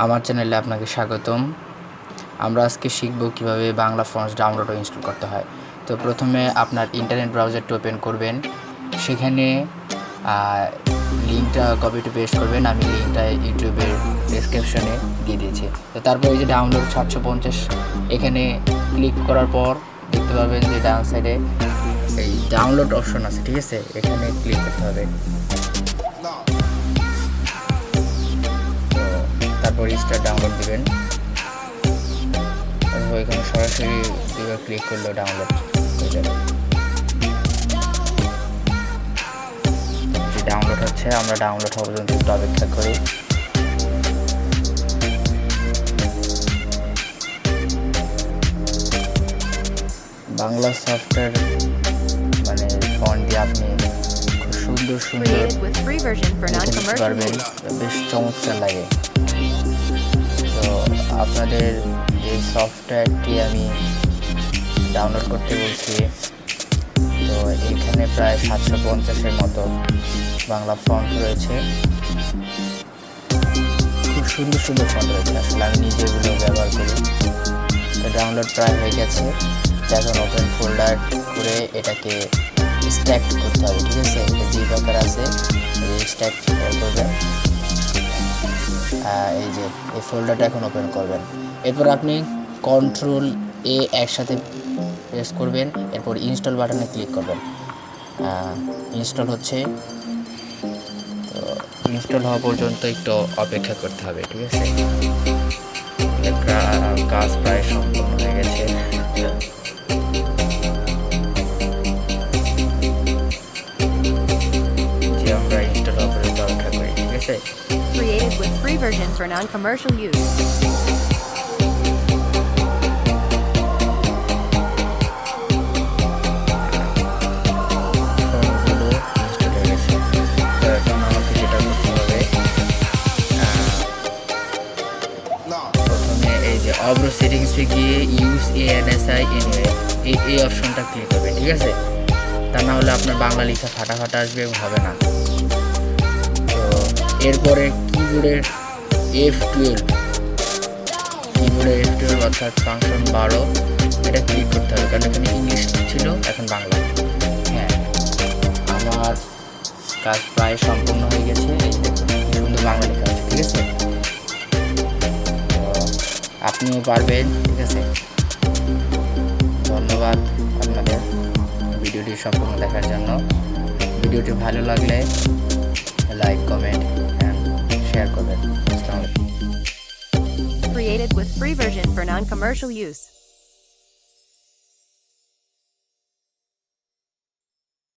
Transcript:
আমার চ্যানেলে আপনাকে স্বাগতম। আমরা আজকে শিখব কিভাবে বাংলা ফন্টস ডাউনলোড ও ইনস্টল করতে হয়। তো প্রথমে আপনার ইন্টারনেট ব্রাউজারটা ওপেন করবেন, সেখানে লিঙ্কটা কপি টু পেস্ট করবেন। আমি লিঙ্কটা ইউটিউবের ডেসক্রিপশনে দিয়ে দিয়েছি। তো তারপর এই যে ডাউনলোড 750 এখানে ক্লিক করার পর দেখতে পাবেন যে ডাউন সাইডে এই ডাউনলোড অপশন আছে, ঠিক আছে, এখানে ক্লিক করতে হবে। তারপর স্টার্ট ডাউনলোড দিবেন। তারপর এখানে সরাসরি দুবার ক্লিক করলেও ডাউনলোড হয়ে যাবে। যে ডাউনলোড হচ্ছে, আমরা ডাউনলোড হওয়া পর্যন্ত একটু অপেক্ষা করি। বাংলা সফটওয়্যার মানে ফন্ট দিয়ে আপনি খুব সুন্দর সুন্দর পারবেন, বেশ চমৎকার লাগে। তো আপনাদের এই সফটওয়্যারটি আমি ডাউনলোড করতে বলছি। তো এখানে প্রায় 750-এর মতো বাংলা ফন্ট রয়েছে, খুব সুন্দর সুন্দর ফন্ট রয়েছে। আসলে আমি নিজে এগুলো ব্যবহার করি। তো ডাউনলোড প্রায় হয়ে গেছে। এখন ওপেন ফোল্ডার করে এটাকে স্ট্যাক করতে হবে, ঠিক আছে। এটা যে প্রকার আছে স্ট্যাক করবেন। এই যে এই ফোল্ডারটা এখন ওপেন করবেন। এরপর আপনি কন্ট্রোল এ একসাথে প্রেস করবেন, এরপর ইনস্টল বাটনে ক্লিক করবেন। ইনস্টল হচ্ছে, তো ইনস্টল হওয়া পর্যন্ত একটু অপেক্ষা করতে হবে, ঠিক আছে। কাজ প্রায় সম্পূর্ণ হয়ে গেছে। যে আমরা ইনস্টল হওয়া পর্যন্ত অপেক্ষা করি, ঠিক আছে। Created with free version for non-commercial use. Avro সেটিংসে গিয়ে ইউজ ANSI এনিওয়ে এই অপশনটা ক্লিক করবে, ঠিক আছে। তা না হলে আপনার বাংলা লেখা ফাটা আসবে এবং হবে না। তো এরপরে কিবোর্ডের F12 অর্থাৎ ফাংশন 12 এটা ক্লিক করতে হবে, কারণ এখানে ইংলিশ ছিল, এখন বাংলা। হ্যাঁ, আমার কাজ প্রায় সম্পূর্ণ হয়ে গেছে। এই দেখুন সুন্দর বাংলা লেখা আছে, ঠিক আছে। আপনিও পারবেন, ঠিক আছে। ধন্যবাদ আপনাদের ভিডিওটি সম্পূর্ণ দেখার জন্য। ভিডিওটি ভালো লাগলে লাইক, কমেন্ট অ্যান্ড শেয়ার করবেন। আসসালামু আলাইকুম। Created with free version for non-commercial use.